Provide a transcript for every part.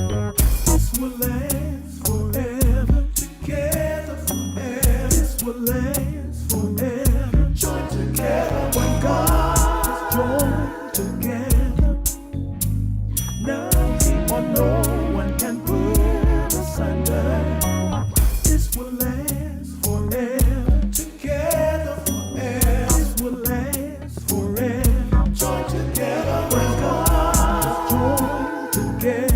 This will last forever. Together forever. This will last forever. Joined together when God is joined together. Nothing or no one can put us under. This will last forever. Together forever. This will last forever. Joined together when God is joined together.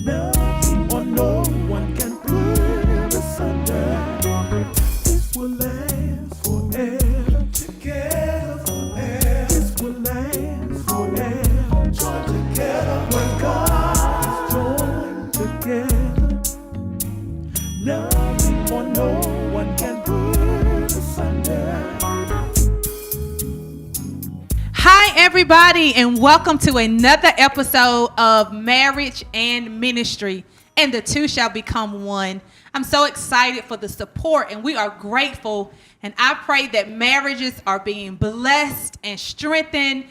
Nothing or no one can put us under. This will last forever. Together forever. This will last forever. Joined together when God is joined together. Nothing or no one can put us under. Hi, everybody, and welcome to another episode of Marriage and Ministry, and the two shall become one. I'm so excited for the support, and we are grateful, and I pray that marriages are being blessed and strengthened,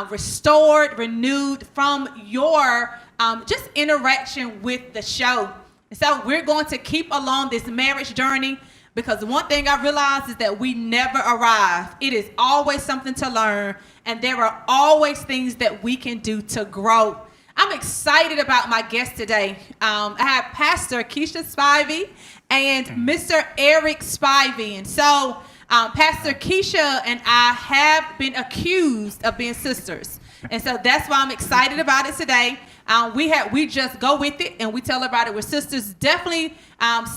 restored, renewed from your just interaction with the show. And so we're going to keep along this marriage journey, because one thing I realize is that we never arrive. It is always something to learn, and there are always things that we can do to grow. I'm excited about my guest today. I have Pastor Keisha Spivey and Mr. Eric Spivey. And so Pastor Keisha and I have been accused of being sisters. And so that's why I'm excited about it today. We just go with it and we tell everybody we're sisters. Definitely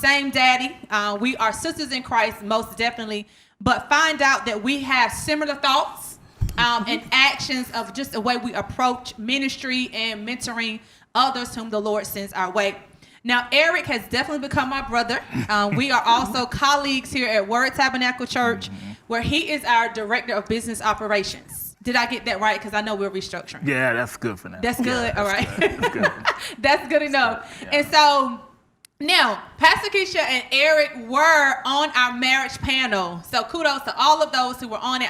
same daddy. We are sisters in Christ, most definitely. But find out that we have similar thoughts and actions of just the way we approach ministry and mentoring others whom the Lord sends our way. Now, Eric has definitely become my brother. We are also colleagues here at Word Tabernacle Church, where he is our Director of Business Operations. Did I get that right? Because I know we're restructuring. Yeah, that's good for now. That's good. Yeah, all right. That's good. That's good enough. That's good. Yeah. And so now, Pastor Keisha and Eric were on our marriage panel. So kudos to all of those who were on it.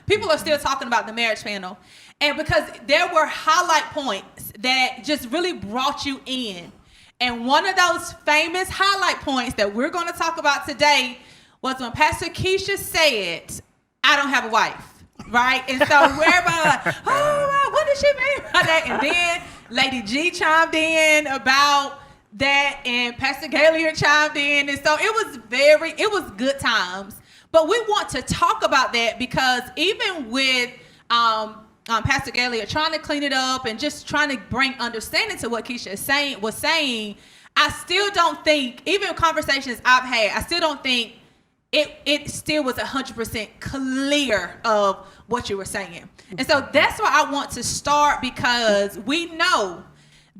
People are still talking about the marriage panel. And because there were highlight points that just really brought you in. And one of those famous highlight points that we're going to talk about today was when Pastor Keisha said, I don't have a wife. Right? And so everybody like, oh, what did she mean by that? And then Lady G chimed in about that, and Pastor Galia chimed in. And so it was good times. But we want to talk about that because even with Pastor Galia trying to clean it up and just trying to bring understanding to what Keisha was saying, I still don't think, even conversations I've had, I still don't think it still was 100% clear of what you were saying. And so that's why I want to start, because we know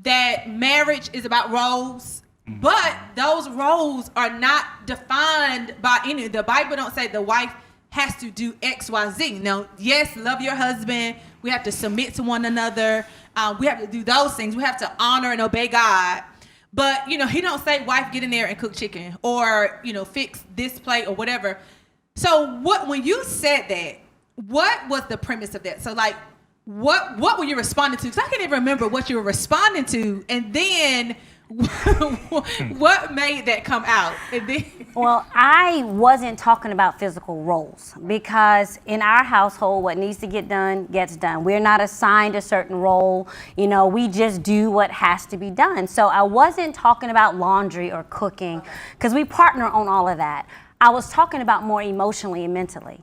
that marriage is about roles, but those roles are not defined by any. The Bible don't say the wife has to do X, Y, Z. No, yes, love your husband. We have to submit to one another. We have to do those things. We have to honor and obey God. But, he don't say, wife, get in there and cook chicken or, fix this plate or whatever. So when you said that, what was the premise of that? So, like, what were you responding to? Because I can't even remember what you were responding to. And then what made that come out? And then Well, I wasn't talking about physical roles, because in our household, what needs to get done gets done. We're not assigned a certain role. We just do what has to be done. So I wasn't talking about laundry or cooking, because we partner on all of that. I was talking about more emotionally and mentally.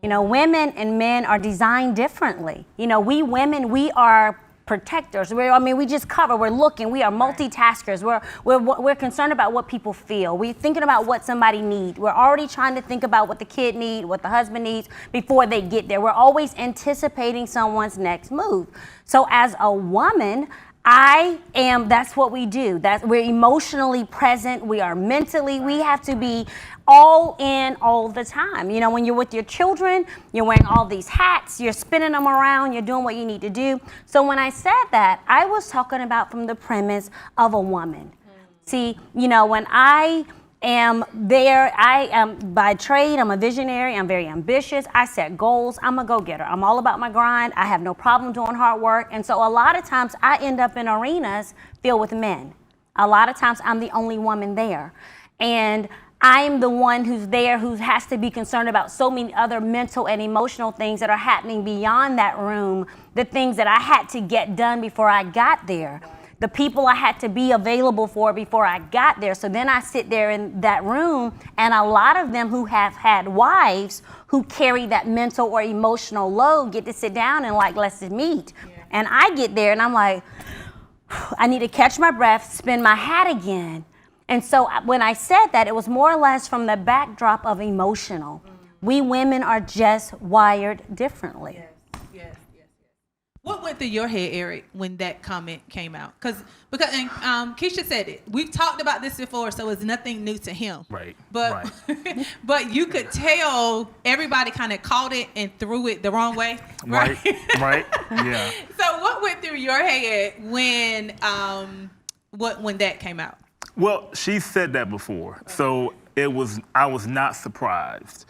Women and men are designed differently. We women, we are protectors. We just cover. We're looking. We are multitaskers. We're concerned about what people feel. We're thinking about what somebody needs. We're already trying to think about what the kid needs, what the husband needs before they get there. We're always anticipating someone's next move. So as a woman, that's what we do. We're emotionally present. We are mentally, we have to be all in all the time. When you're with your children, you're wearing all these hats, you're spinning them around, you're doing what you need to do. So when I said that, I was talking about from the premise of a woman. See, when I am there. I am by trade, I'm a visionary, I'm very ambitious. I set goals, I'm a go-getter. I'm all about my grind. I have no problem doing hard work. And so a lot of times I end up in arenas filled with men. A lot of times I'm the only woman there. And I'm the one who's there who has to be concerned about so many other mental and emotional things that are happening beyond that room, the things that I had to get done before I got there, the people I had to be available for before I got there. So then I sit there in that room, and a lot of them who have had wives who carry that mental or emotional load get to sit down and like, let's meet. Yeah. And I get there and I'm like, I need to catch my breath, spin my hat again. And so when I said that, it was more or less from the backdrop of emotional. We women are just wired differently. Yes. What went through your head, Eric, when that comment came out? Because Keisha said it. We've talked about this before, so it's nothing new to him. Right. But but you could tell everybody kind of caught it and threw it the wrong way. Right. Yeah. So what went through your head when that came out? Well, she said that before, so I was not surprised.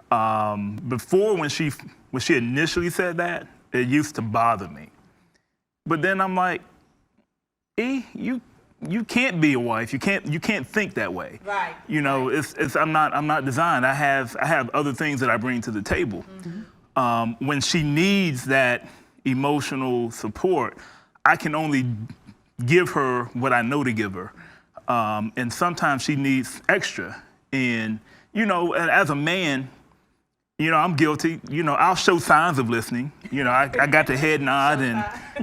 Before, when she initially said that, it used to bother me. But then I'm like, you can't be a wife. You can't think that way. Right. You know, I'm not designed. I have other things that I bring to the table. Mm-hmm. When she needs that emotional support, I can only give her what I know to give her. And sometimes she needs extra. And, you know, as a man, you know, I'm guilty. You know, I'll show signs of listening. You know, I got the head nod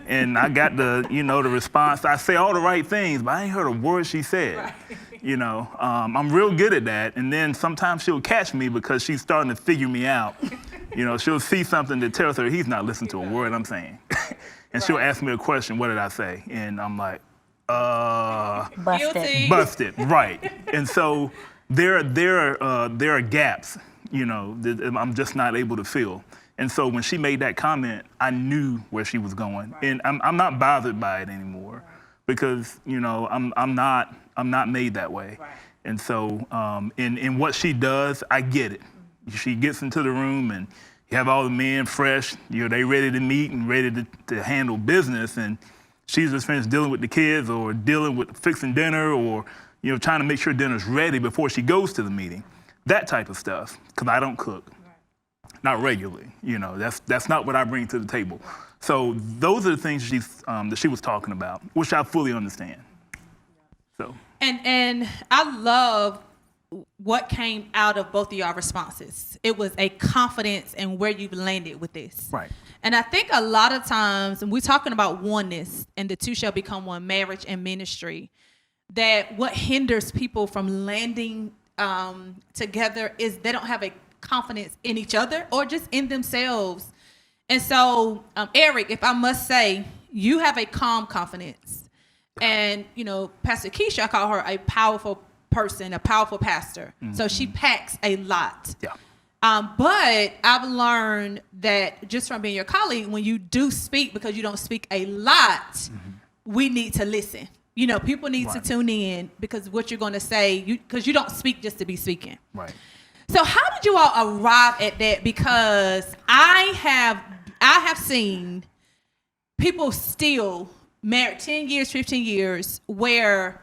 and I got the, you know, the response. I say all the right things, but I ain't heard a word she said. Right. You know, I'm real good at that. And then sometimes she'll catch me because she's starting to figure me out. You know, she'll see something that tells her he's not listening to a word I'm saying. And she'll ask me a question, what did I say? And I'm like, busted, right. And so there are gaps, you know, that I'm just not able to fill. And so when she made that comment, I knew where she was going. Right. And I'm not bothered by it anymore because, you know, I'm not made that way. Right. And so in what she does, I get it. She gets into the room and you have all the men fresh, you know, they ready to meet and ready to handle business, and she's just finished dealing with the kids or dealing with fixing dinner or, you know, trying to make sure dinner's ready before she goes to the meeting. That type of stuff, because I don't cook. Right. Not regularly, you know, that's not what I bring to the table. So those are the things that she was talking about, which I fully understand. So. And I love what came out of both of your responses. It was a confidence in where you've landed with this. Right. And I think a lot of times, and we're talking about oneness and the two shall become one, marriage and ministry, that what hinders people from landing together is they don't have a confidence in each other or just in themselves. And so, Eric, if I must say, you have a calm confidence. And, you know, Pastor Keisha, I call her a powerful person, a powerful pastor. Mm-hmm. So she packs a lot. Yeah. But I've learned that just from being your colleague, when you do speak, because you don't speak a lot, mm-hmm. we need to listen. You know, people need to tune in because what you're going to say, because you don't speak just to be speaking. Right. So how did you all arrive at that? Because I have seen people still married 10 years, 15 years, where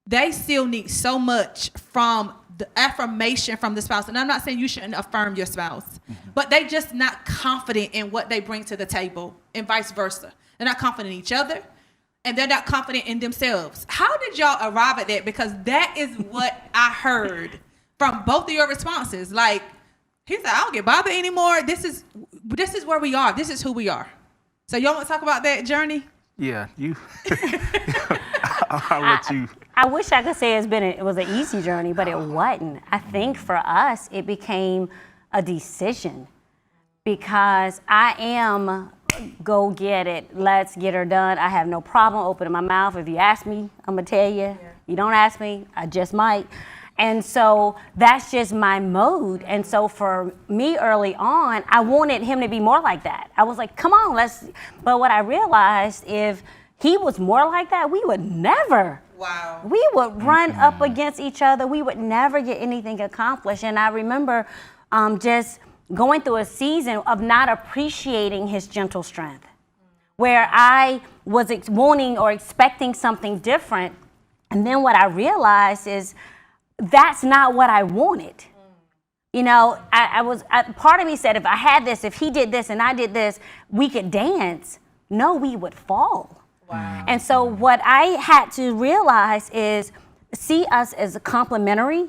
they still need so much from the affirmation from the spouse. And I'm not saying you shouldn't affirm your spouse, mm-hmm. but they just not confident in what they bring to the table and vice versa. They're not confident in each other and they're not confident in themselves. How did y'all arrive at that? Because that is what I heard from both of your responses. Like, he said, I don't get bothered anymore. This is where we are. This is who we are. So y'all want to talk about that journey? Yeah, you. I'll let you. I wish I could say it was an easy journey, but it wasn't. I think for us, it became a decision because I am go get it. Let's get her done. I have no problem opening my mouth. If you ask me, I'm going to tell you. Yeah. You don't ask me, I just might. And so that's just my mode. And so for me early on, I wanted him to be more like that. I was like, come on, let's. But what I realized, if he was more like that, we would never Wow. We would run up against each other. We would never get anything accomplished. And I remember just going through a season of not appreciating his gentle strength, where I was wanting or expecting something different. And then what I realized is that's not what I wanted. You know, part of me said, if I had this, if he did this and I did this, we could dance. No, we would fall. Wow. And so what I had to realize is see us as a complementary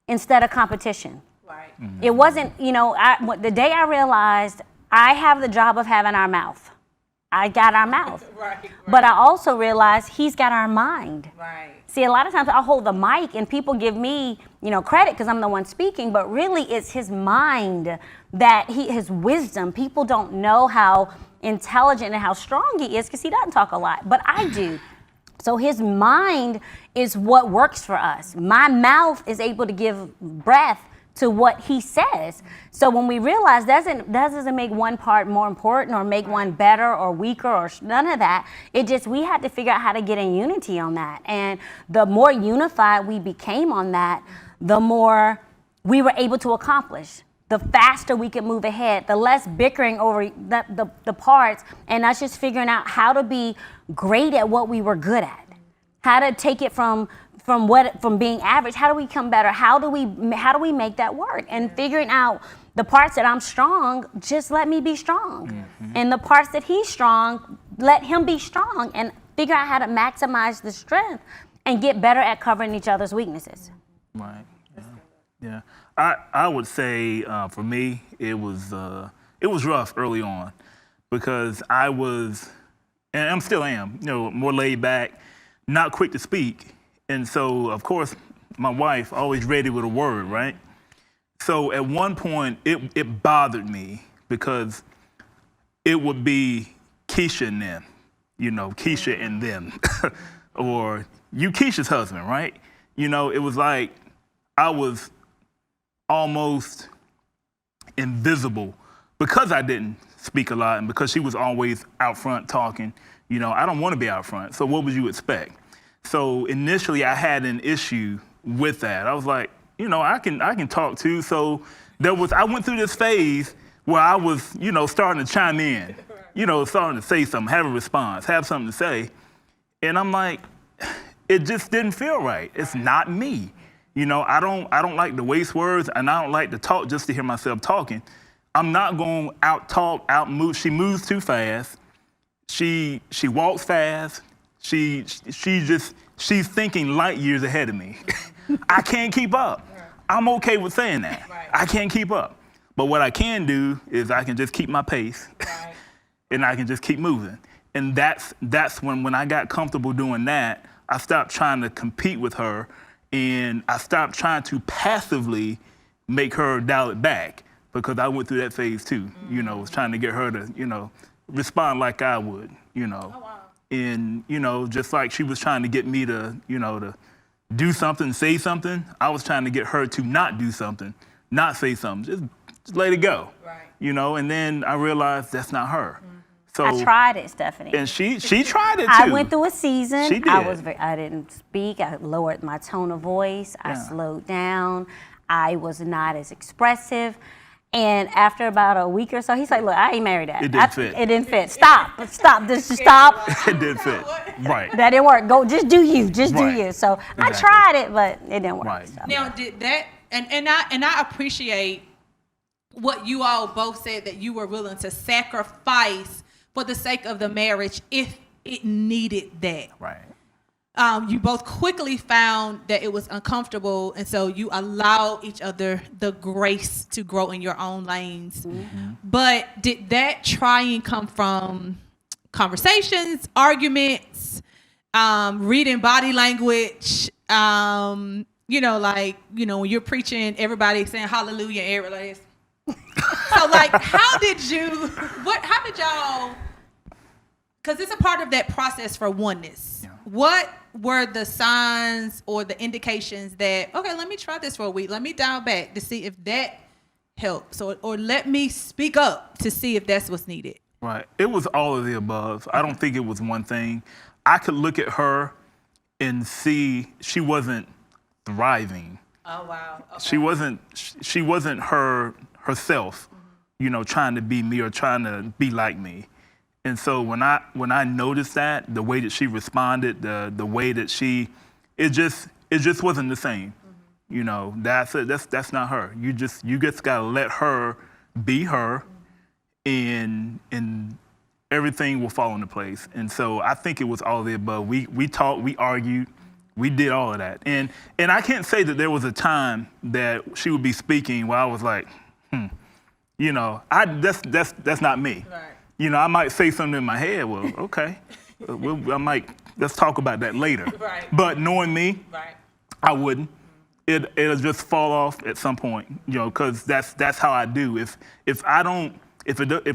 instead of competition. Right. It wasn't, you know, the day I realized I have the job of having our mouth. I got our mouth. Right. But I also realized he's got our mind. Right. See, a lot of times I'll hold the mic and people give me, you know, credit because I'm the one speaking, but really it's his mind, his wisdom. People don't know how intelligent and how strong he is because he doesn't talk a lot, but I do. So his mind is what works for us. My mouth is able to give breath to what he says. So when we realize that doesn't make one part more important or make one better or weaker or none of that. It just, we had to figure out how to get in unity on that. And the more unified we became on that, the more we were able to accomplish. The faster we could move ahead, the less bickering over the parts, and us just figuring out how to be great at what we were good at, how to take it from being average, how do we become better, how do we make that work, and figuring out the parts that I'm strong, just let me be strong, and the parts that he's strong, let him be strong, and figure out how to maximize the strength and get better at covering each other's weaknesses. Right. Yeah. I would say for me it was rough early on because I was, and I still am, you know, more laid back, not quick to speak, and so of course my wife always ready with a word, right? So at one point it bothered me because it would be Keisha and them, you know, Keisha and them, or you Keisha's husband, right? You know, it was like I was almost invisible because I didn't speak a lot and because she was always out front talking. You know, I don't want to be out front. So what would you expect? So initially I had an issue with that. I was like, you know, I can talk too. So I went through this phase where I was, you know, starting to chime in, you know, starting to say something, have a response, have something to say. And I'm like, it just didn't feel right. It's not me. You know, I don't like to waste words, and I don't like to talk just to hear myself talking. I'm not going to out-talk, out-move. She moves too fast. She walks fast. She's thinking light years ahead of me. I can't keep up. I'm okay with saying that. Right. I can't keep up. But what I can do is I can just keep my pace, right, and I can just keep moving. And that's when I got comfortable doing that, I stopped trying to compete with her. And I stopped trying to passively make her dial it back because I went through that phase too. You know, was trying to get her to, you know, respond like I would, you know. Oh, wow. And, you know, just like she was trying to get me to, you know, to do something, say something, I was trying to get her to not do something, not say something, just let it go. Right. You know, and then I realized that's not her. So, I tried it, Stephanie. And she tried it too. I went through a season. She did. I didn't speak. I lowered my tone of voice. Yeah. I slowed down. I was not as expressive. And after about a week or so, he's like, look, I ain't married that. It didn't fit. It didn't fit. Stop. Just stop. It didn't fit. Right. That didn't work. Go, just do you. Just right. do you. So exactly. I tried it, but it didn't work. Right. So. Now, did that, and I appreciate what you all both said, that you were willing to sacrifice for the sake of the marriage if it needed that. Right. You both quickly found that it was uncomfortable, and so you allowed each other the grace to grow in your own lanes. Mm-hmm. But did that trying come from conversations, arguments, reading body language? You know, like, you know, when you're preaching, everybody saying hallelujah, and everybody is. So, like, how did y'all, because it's a part of that process for oneness. Yeah. What were the signs or the indications that, okay, let me try this for a week. Let me dial back to see if that helps, or let me speak up to see if that's what's needed. Right. It was all of the above. I don't think it was one thing. I could look at her and see she wasn't thriving. Oh wow. Okay. She wasn't herself, trying to be me or trying to be like me. And so when I noticed that, the way that she responded, the way that it just wasn't the same. That's not her. You just gotta let her be her, and everything will fall into place. And so I think it was all of the above. We talked, we argued, we did all of that. And I can't say that there was a time that she would be speaking where I was like, that's not me. Right. I might say something in my head. Well, okay, let's talk about that later. Right. But knowing me, Right. I wouldn't. It'll just fall off at some point, because that's how I do. If it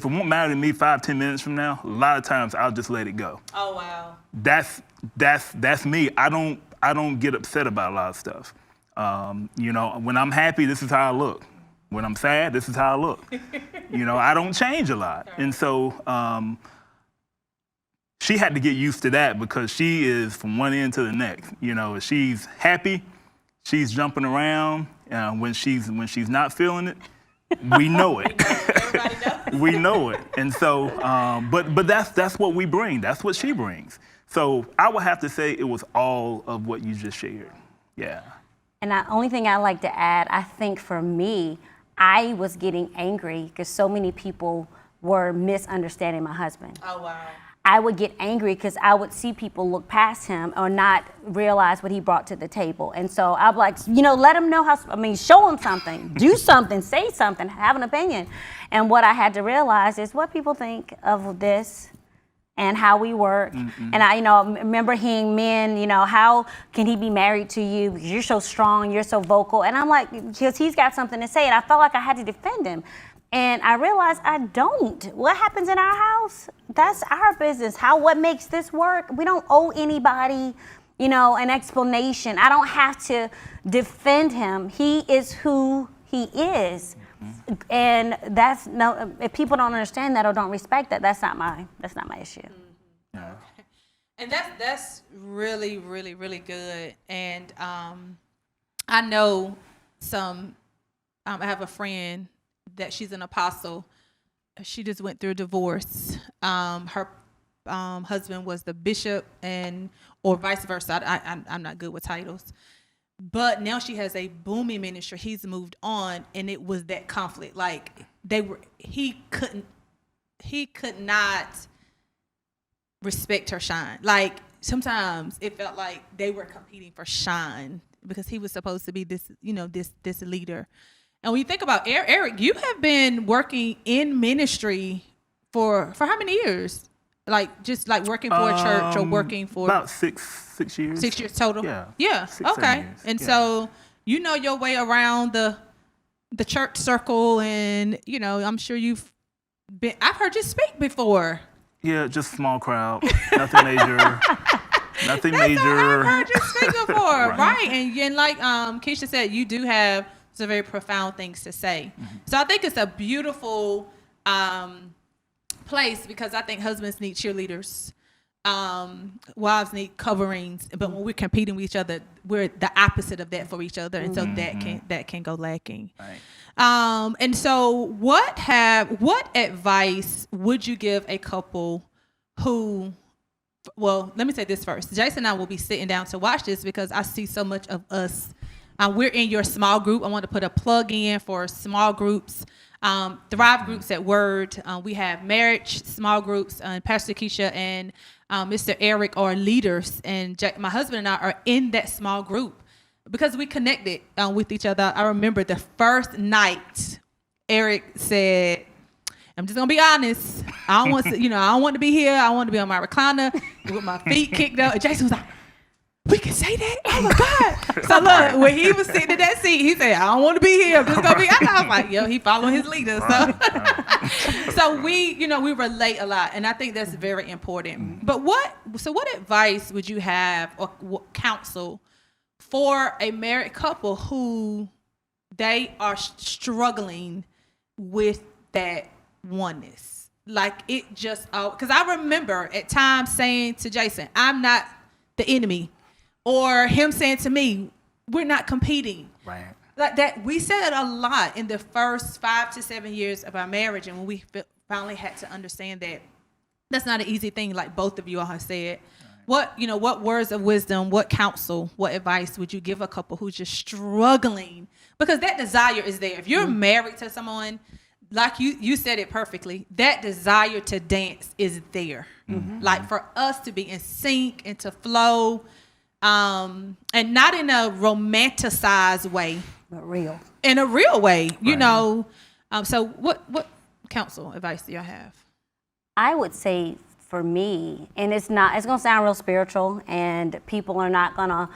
won't matter to me 5-10 minutes from now, a lot of times I'll just let it go. Oh wow. That's me. I don't get upset about a lot of stuff. When I'm happy, this is how I look. When I'm sad, this is how I look. I don't change a lot. And so she had to get used to that, because she is from one end to the next. She's happy, she's jumping around. When she's not feeling it, we know it. Everybody knows. We know it. And so, but that's what we bring. That's what she brings. So I would have to say it was all of what you just shared. Yeah. And the only thing I like to add, I think for me, I was getting angry because so many people were misunderstanding my husband. Oh wow. I would get angry because I would see people look past him or not realize what he brought to the table. And so I'm like, let him know show him something, do something, say something, have an opinion. And what I had to realize is what people think of this and how we work. Mm-hmm. And I, remember hearing men, how can he be married to you? Because you're so strong, you're so vocal. And I'm like, because he's got something to say. And I felt like I had to defend him. And I realized I don't. What happens in our house, that's our business. What makes this work? We don't owe anybody, an explanation. I don't have to defend him. He is who he is. Mm-hmm. And if people don't understand that or don't respect that, that's not my issue. Mm-hmm. Yeah. And that's really, really, really good. And I know I have a friend that she's an apostle. She just went through a divorce. Her husband was the bishop or vice versa. I'm not good with titles. But now she has a booming ministry. He's moved on, and it was that conflict. Like he could not respect her shine. Like sometimes it felt like they were competing for shine because he was supposed to be this leader. And when you think about Eric, you have been working in ministry for how many years? Like just like working for a church or working for about six years. 6 years total. Yeah. 6, okay. Years. And so you know your way around the church circle, and I'm sure I've heard you speak before. Yeah, just small crowd, nothing major. Nothing major. I've heard you speak before, right? And like Keisha said, you do have some very profound things to say. Mm-hmm. So I think it's a beautiful place, because I think husbands need cheerleaders, wives need coverings, but when we're competing with each other, we're the opposite of that for each other, and so that can go lacking. Right. And so what advice would you give a couple who? Well, let me say this first. Jason and I will be sitting down to watch this because I see so much of us. We're in your small group. I want to put a plug in for small groups. Thrive groups at Word. We have marriage small groups. Pastor Keisha and Mr. Eric are leaders, and my husband and I are in that small group because we connected with each other. I remember the first night Eric said, I'm just gonna be honest. I don't want to, I don't want to be here. I want to be on my recliner with my feet kicked up. And Jason was like, "We can say that? Oh my God!" So look, when he was sitting in that seat, he said, "I don't want to be here. I'm just gonna be." And I was like, "Yo, he following his leader." So we relate a lot, and I think that's very important. But what advice would you have or counsel for a married couple who they are struggling with that oneness? Like it just, because I remember at times saying to Jason, I'm not the enemy, or him saying to me, we're not competing. Right. Like that, we said a lot in the first 5 to 7 years of our marriage, and when we finally had to understand that that's not an easy thing, like both of you all have said. What words of wisdom, what counsel, what advice would you give a couple who's just struggling? Because that desire is there. If you're married to someone, like you said it perfectly, that desire to dance is there. Like for us to be in sync and to flow, and not in a romanticized way, But real. in a real way, you Right. know. So what counsel advice do y'all have? I would say for me, and it's going to sound real spiritual and people are not going to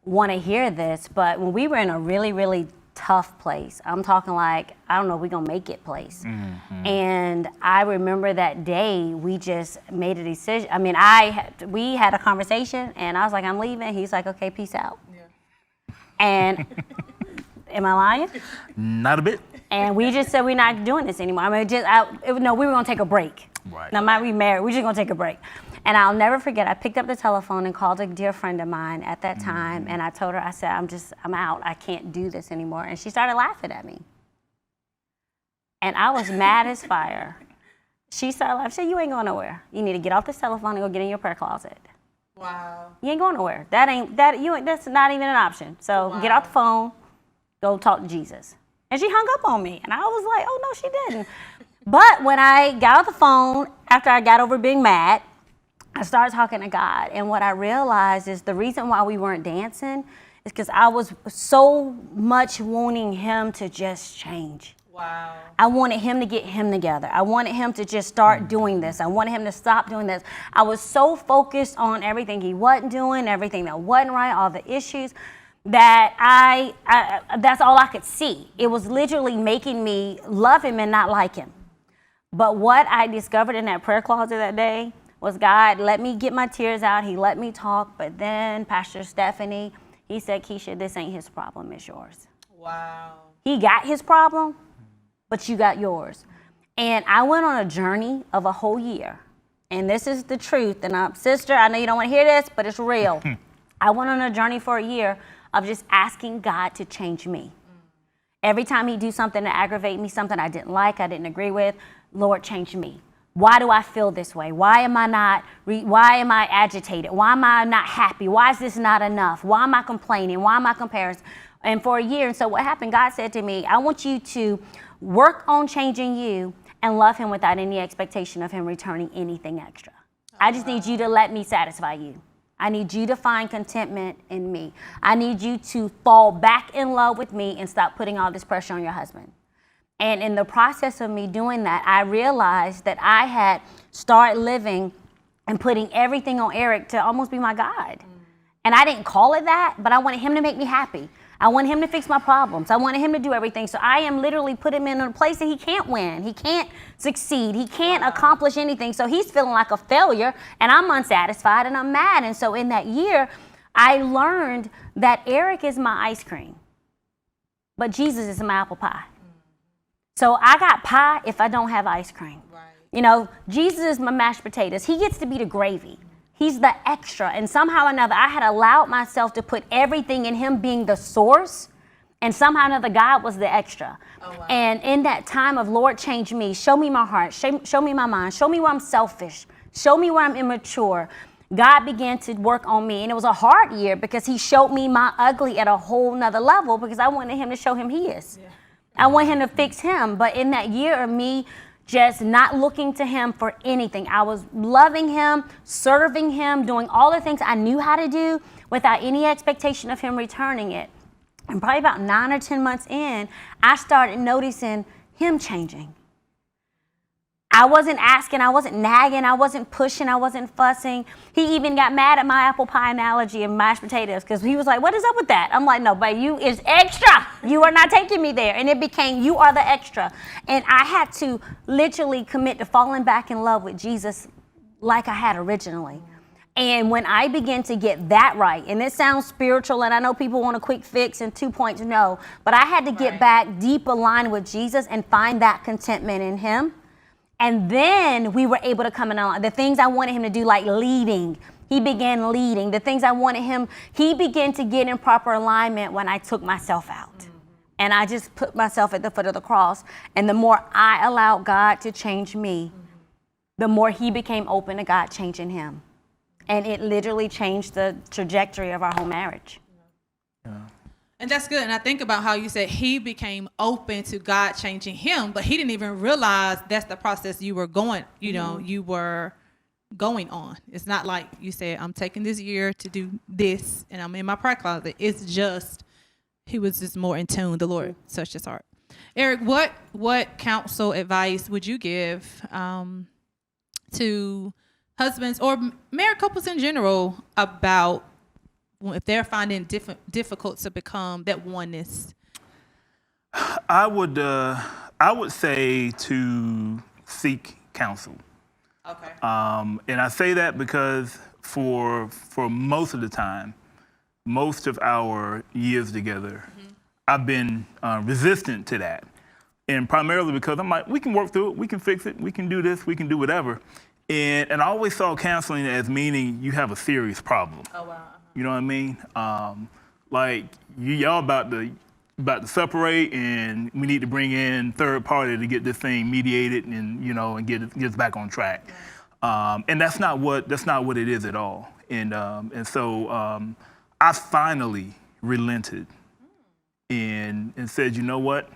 want to hear this, but when we were in a really, really tough place, I'm talking like, I don't know if we're going to make it place. And I remember that day we just made a decision. I mean, we had a conversation and I was like, I'm leaving. He's like, okay, peace out. Yeah. And am I lying? Not a bit. And we just said we're not doing this anymore. I mean, we were gonna take a break. Right. Now, might be married. We're just gonna take a break. And I'll never forget. I picked up the telephone and called a dear friend of mine at that time, and I told her, I said, I'm out. I can't do this anymore. And she started laughing at me. And I was mad as fire. She started laughing. She said, you ain't going nowhere. You need to get off this telephone and go get in your prayer closet. Wow. You ain't going nowhere. That's not even an option. So get off the phone, go talk to Jesus. And she hung up on me. And I was like, oh, no, she didn't. But when I got off the phone, after I got over being mad, I started talking to God. And what I realized is the reason why we weren't dancing is because I was so much wanting him to just change. Wow. I wanted him to get him together. I wanted him to just start doing this. I wanted him to stop doing this. I was so focused on everything he wasn't doing, everything that wasn't right, all the issues, that I that's all I could see. It was literally making me love him and not like him. But what I discovered in that prayer closet that day was God let me get my tears out. He let me talk. But then Pastor Stephanie, he said, Keisha, this ain't his problem, it's yours. Wow. He got his problem, but you got yours. And I went on a journey of a whole year. And this is the truth. And sister, I know you don't want to hear this, but it's real. I went on a journey for a year of just asking God to change me. Every time he'd do something to aggravate me, something I didn't like, I didn't agree with, Lord, change me. Why do I feel this way? Why am I agitated? Why am I not happy? Why is this not enough? Why am I complaining? Why am I comparing? And for a year, and so what happened, God said to me, I want you to work on changing you and love him without any expectation of him returning anything extra. I just need you to let me satisfy you. I need you to find contentment in me. I need you to fall back in love with me and stop putting all this pressure on your husband. And in the process of me doing that, I realized that I had started living and putting everything on Eric to almost be my God. And I didn't call it that, but I wanted him to make me happy. I wanted him to fix my problems. I wanted him to do everything. So I am literally put him in a place that he can't win. He can't succeed. He can't accomplish anything. So he's feeling like a failure, and I'm unsatisfied and I'm mad. And so in that year, I learned that Eric is my ice cream, but Jesus is my apple pie. So I got pie if I don't have ice cream. Right. You know, Jesus is my mashed potatoes. He gets to be the gravy. He's the extra. And somehow or another, I had allowed myself to put everything in him being the source. And somehow or another, God was the extra. Oh, wow. And in that time of, Lord, change me. Show me my heart. Show me my mind. Show me where I'm selfish. Show me where I'm immature. God began to work on me. And it was a hard year because he showed me my ugly at a whole nother level because I wanted him to show him he is. Yeah. I want him to fix him. But in that year of me just not looking to him for anything, I was loving him, serving him, doing all the things I knew how to do without any expectation of him returning it. And probably about 9 or 10 months in, I started noticing him changing. I wasn't asking, I wasn't nagging, I wasn't pushing, I wasn't fussing. He even got mad at my apple pie analogy and mashed potatoes because he was like, what is up with that? I'm like, no, but you is extra. You are not taking me there. And it became, you are the extra. And I had to literally commit to falling back in love with Jesus like I had originally. And when I began to get that right, and it sounds spiritual, and I know people want a quick fix and 2 points, no, but I had to get back deep aligned with Jesus and find that contentment in him. And then we were able to come in on the things I wanted him to do, like leading, He began leading. The things I wanted him, he began to get in proper alignment when I took myself out. And I just put myself at the foot of the cross. And the more I allowed God to change me, the more he became open to God changing him. And it literally changed the trajectory of our whole marriage. And that's good. And I think about how you said he became open to God changing him, but he didn't even realize that's the process you were going, you were going on. It's not like you said, I'm taking this year to do this and I'm in my prayer closet. It's just, he was just more in tune. The Lord touched his heart. Eric, what counsel advice would you give to husbands or married couples in general about if they're finding difficult to become that oneness? I would say to seek counsel. Okay. And I say that because for most of the time, most of our years together, I've been resistant to that. And primarily because I'm like, we can work through it, we can fix it, we can do this, we can do whatever. And I always saw counseling as meaning you have a serious problem. Oh, wow. You know what I mean? Like y'all about to separate, and we need to bring in third party to get this thing mediated and and get it back on track. And that's not what it is at all. And so I finally relented and said, you know what?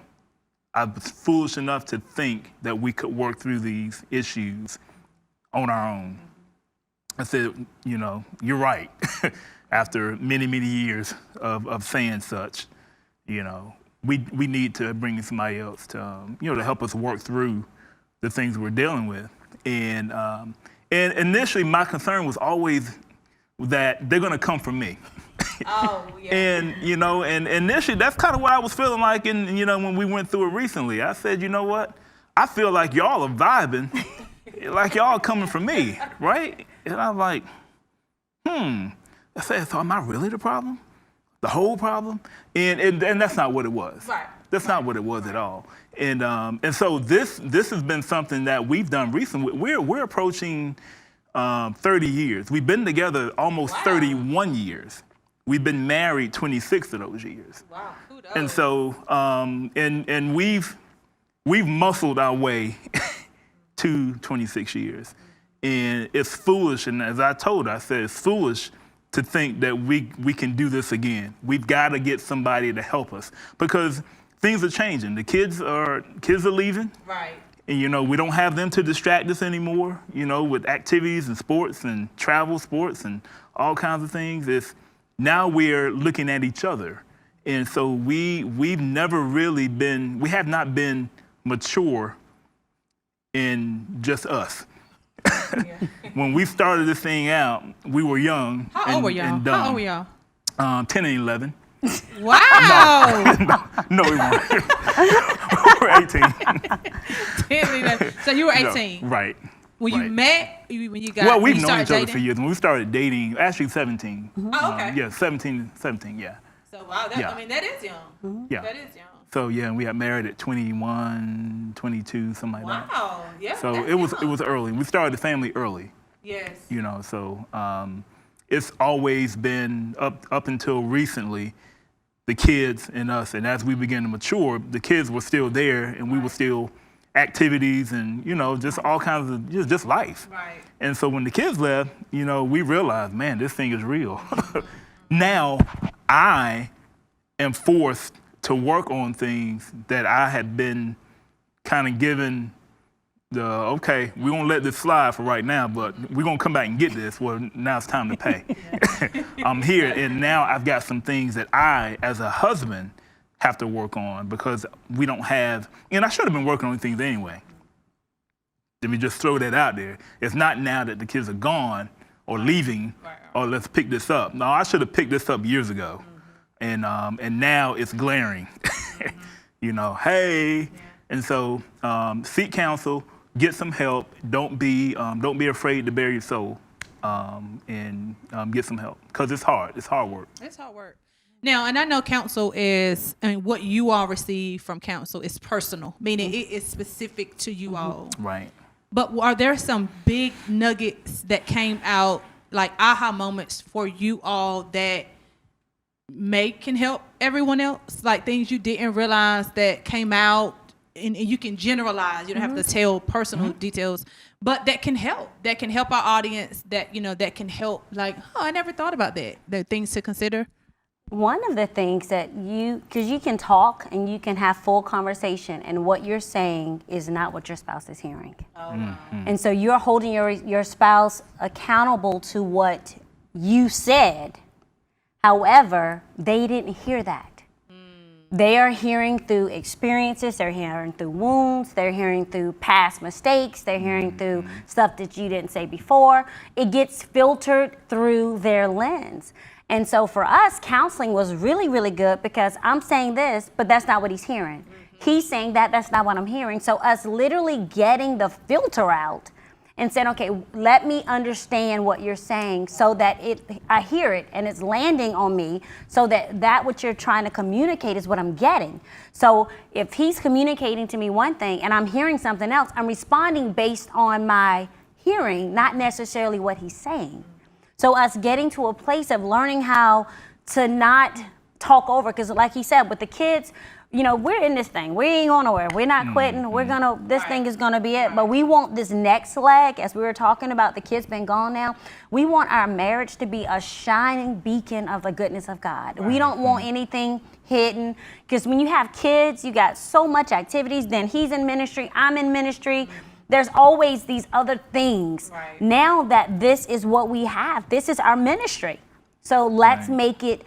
I was foolish enough to think that we could work through these issues on our own. I said, you're right. After many, many years of saying such, we need to bring in somebody else to to help us work through the things we're dealing with. And initially, my concern was always that they're going to come from me. Oh, yeah. And and initially, that's kind of what I was feeling like. And when we went through it recently, I said, you know what? I feel like y'all are vibing, like y'all coming from me, right? And I'm like, I said, so am I really the problem? The whole problem? And that's not what it was. Right. That's not what it was at all. And so this has been something that we've done recently. We're approaching 30 years. We've been together almost 31 years. We've been married 26 of those years. Wow. Kudos. And so and we've muscled our way to 26 years. And it's foolish, and as I told her, I said it's foolish to think that we can do this again. We've got to get somebody to help us because things are changing. The kids are leaving. Right. And we don't have them to distract us anymore, with activities and sports and travel sports and all kinds of things. Now we're looking at each other. And so we've never really we have not been mature in just us. Yeah. When we started this thing out, we were young. How old were y'all? And dumb. How old were y'all? 10 and 11. Wow. No, we weren't. We were 18. 10 and 11. So you were 18. No, right. When you right. met, when you got Well, we've when you known started each other for years. When we started dating, actually 17. Oh, okay. Yeah, 17, yeah. So wow, Yeah. I mean that is young. Yeah. That is young. So yeah, and we got married at 21, 22, something like that. Wow. Yeah. So that's it was young. early. We started the family early. Yes. So it's always been up until recently, the kids and us. And as we began to mature, the kids were still there, and we were still activities and just all kinds of just life. Right. And so when the kids left, we realized, man, this thing is real. Now I am forced to work on things that I had been kind of given okay, we're going to let this slide for right now, but we're going to come back and get this. Well, now it's time to pay. I'm here, and now I've got some things that I, as a husband, have to work on because we don't have, and I should have been working on things anyway. Let me just throw that out there. It's not now that the kids are gone or leaving, or let's pick this up. No, I should have picked this up years ago. And now it's glaring, hey. And so seek counsel, get some help. Don't be afraid to bare your soul, and get some help because it's hard. It's hard work. It's hard work. Now, and I know counsel is, what you all receive from counsel is personal, meaning it is specific to you all. Right. But are there some big nuggets that came out like aha moments for you all that can help everyone else? Like things you didn't realize that came out, and you can generalize. You don't have to tell personal details, but that can help. That can help our audience. That that can help. Like, oh, I never thought about that. The things to consider. One of the things that because you can talk and you can have full conversation, and what you're saying is not what your spouse is hearing. And so you're holding your spouse accountable to what you said. However, they didn't hear that. They are hearing through experiences, they're hearing through wounds, they're hearing through past mistakes, they're hearing through stuff that you didn't say before. It gets filtered through their lens. And so for us, counseling was really, really good because I'm saying this, but that's not what he's hearing. He's saying that's not what I'm hearing. So us literally getting the filter out and saying, okay, let me understand what you're saying so that I hear it and it's landing on me, so that what you're trying to communicate is what I'm getting. So if he's communicating to me one thing and I'm hearing something else, I'm responding based on my hearing, not necessarily what he's saying. So us getting to a place of learning how to not talk over, because like he said, with the kids, we're in this thing. We ain't going nowhere. We're not quitting. This thing is gonna be it. But we want this next leg, as we were talking about, the kids been gone now. We want our marriage to be a shining beacon of the goodness of God. We don't want anything hidden, because when you have kids, you got so much activities. Then he's in ministry, I'm in ministry. There's always these other things. Right. Now that this is what we have, this is our ministry. So let's make it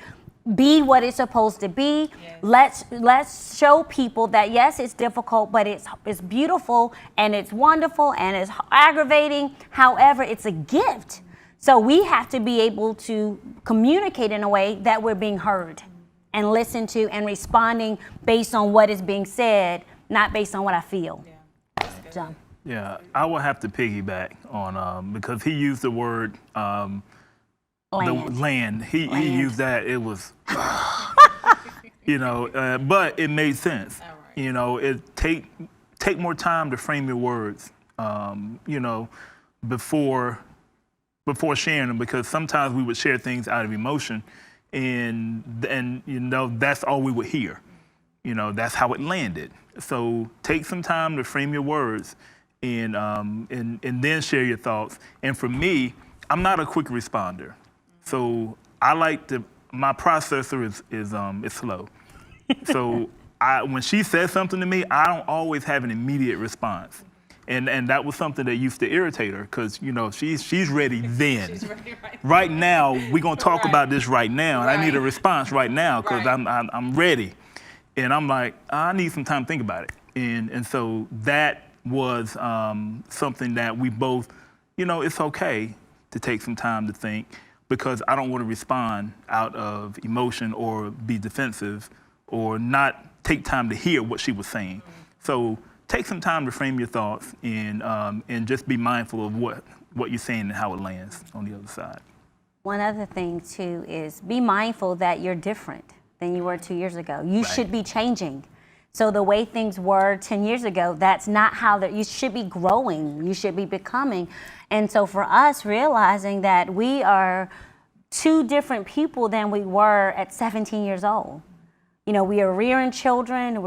be what it's supposed to be. Yes. Let's show people that yes, it's difficult, but it's beautiful and it's wonderful and it's aggravating. However, it's a gift. So we have to be able to communicate in a way that we're being heard and listened to and responding based on what is being said, not based on what I feel. Yeah. So. Yeah, I will have to piggyback on because he used the word land. He used that. It was, but it made sense. Right. It take more time to frame your words, before sharing them, because sometimes we would share things out of emotion, and that's all we would hear. That's how it landed. So take some time to frame your words, and then share your thoughts. And for me, I'm not a quick responder. So I like my processor is slow. So when she says something to me, I don't always have an immediate response. And that was something that used to irritate her, because she's ready then. She's ready right now. We're gonna talk about this right now, and I need a response right now, because I'm ready. And I'm like, I need some time to think about it. And so that was something that we both, it's okay to take some time to think, because I don't want to respond out of emotion or be defensive or not take time to hear what she was saying. So take some time to frame your thoughts, and just be mindful of what you're saying and how it lands on the other side. One other thing too is be mindful that you're different than you were 2 years ago. You should be changing. So the way things were 10 years ago, that's not how you should be growing. You should be becoming. And so for us, realizing that we are two different people than we were at 17 years old. We are rearing children.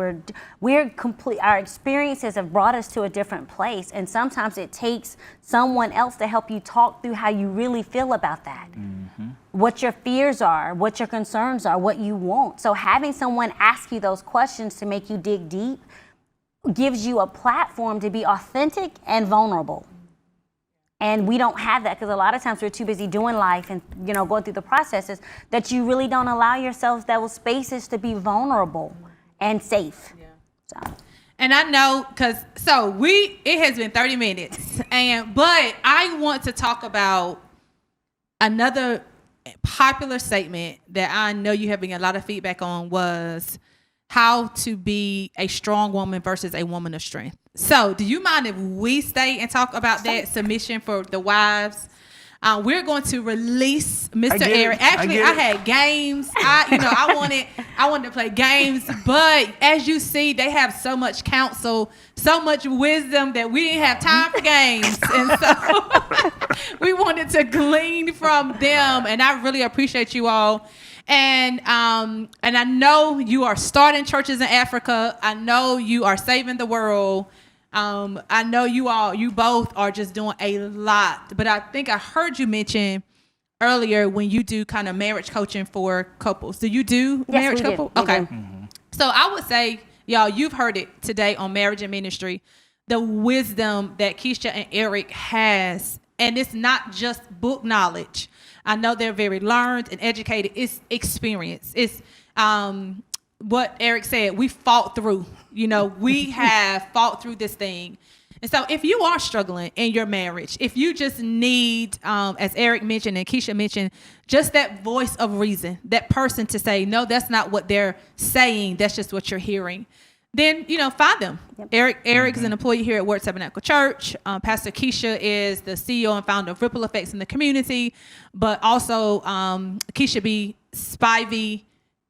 We're complete. Our experiences have brought us to a different place, and sometimes it takes someone else to help you talk through how you really feel about that. Mm-hmm. What your fears are, what your concerns are, what you want. So having someone ask you those questions to make you dig deep gives you a platform to be authentic and vulnerable. And we don't have that, because a lot of times we're too busy doing life and going through the processes that you really don't allow yourselves those spaces to be vulnerable and safe. Yeah. So. And I know, it has been 30 minutes, but I want to talk about another popular statement that I know you have been getting a lot of feedback on, was how to be a strong woman versus a woman of strength. So do you mind if we stay and talk about that submission for the wives? we're going to release Mr. get it. Eric. Actually, I had games. I wanted to play games, but as you see, they have so much counsel, so much wisdom that we didn't have time for games, and so we wanted to glean from them. And I really appreciate you all. And I know you are starting churches in Africa. I know you are saving the world. I know you both are just doing a lot. But I think I heard you mention earlier when you do kind of marriage coaching for couples. Do you do marriage couple? Okay. Mm-hmm. So I would say, y'all, you've heard it today on Marriage and Ministry, the wisdom that Keisha and Eric has. And it's not just book knowledge. I know they're very learned and educated. It's experience. It's what Eric said. We fought through. We have fought through this thing. And so if you are struggling in your marriage, if you just need, as Eric mentioned and Keisha mentioned, just that voice of reason, that person to say, no, that's not what they're saying. That's just what you're hearing. Then, find them. Yep. Eric's an employee here at Word Tabernacle Church. Pastor Keisha is the CEO and founder of Ripple Effects in the community, but also Keisha B. Spivey,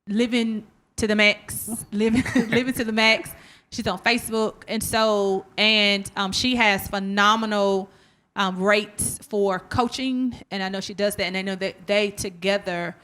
living to the max, living to the max. She's on Facebook, and she has phenomenal rates for coaching, and I know she does that, and I know that they together.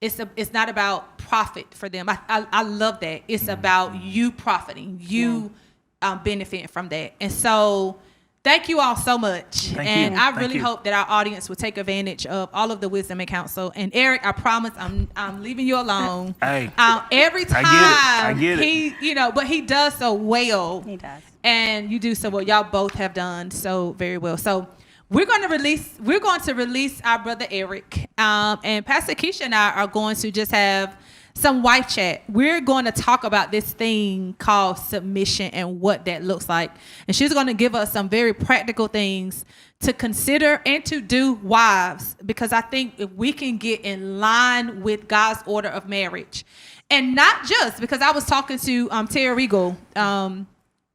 It's not about profit for them. I love that. It's about you profiting, you benefiting from that. And so thank you all so much. Thank you. I really hope that our audience will take advantage of all of the wisdom and counsel. And Eric, I promise I'm leaving you alone. Hey, every time I get it. he, but he does so well. He does. And you do so well. Y'all both have done so very well. So we're going to release our brother Eric, and Pastor Keisha and I are going to just have some wife chat. We're going to talk about this thing called submission and what that looks like. And she's going to give us some very practical things to consider and to do, wives, because I think if we can get in line with God's order of marriage, and not just because I was talking to Terry Regal,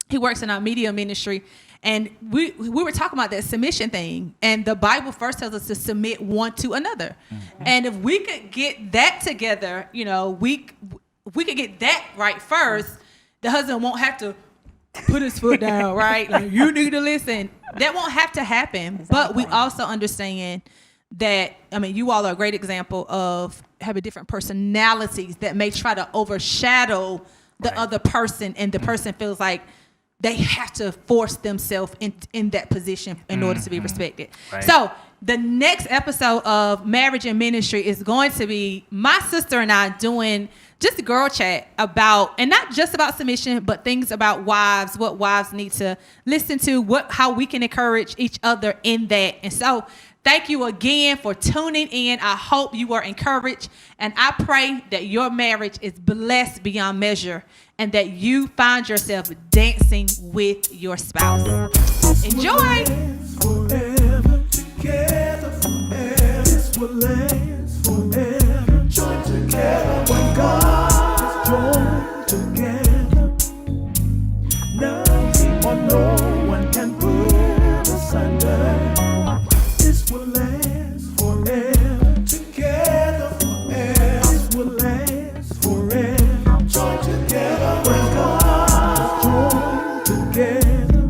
he works in our media ministry. And we were talking about that submission thing. And the Bible first tells us to submit one to another. Mm-hmm. And if we could get that together, we could get that right first, the husband won't have to put his foot down, right? Like, you need to listen. That won't have to happen. Exactly. But we also understand that, you all are a great example of having different personalities that may try to overshadow the other person, and the person feels like they have to force themselves in that position in order to be respected. Right. So the next episode of Marriage and Ministry is going to be my sister and I doing just a girl chat about, and not just about submission, but things about wives, what wives need to listen to, how we can encourage each other in that. And so thank you again for tuning in. I hope you were encouraged, and I pray that your marriage is blessed beyond measure, and that you find yourself dancing with your spouse. Enjoy. Forever together, forever. This will last forever. Join together when God is joined together. Nothing or no one can put asunder. This will last forever together, forever. This will last forever. Join together when God is joined together.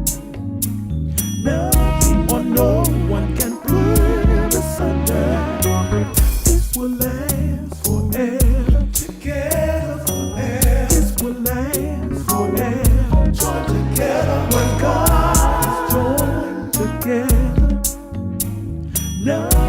Nothing or no one can put asunder. This will last forever together, forever. This will last forever. Join together when God is joined together. Nothing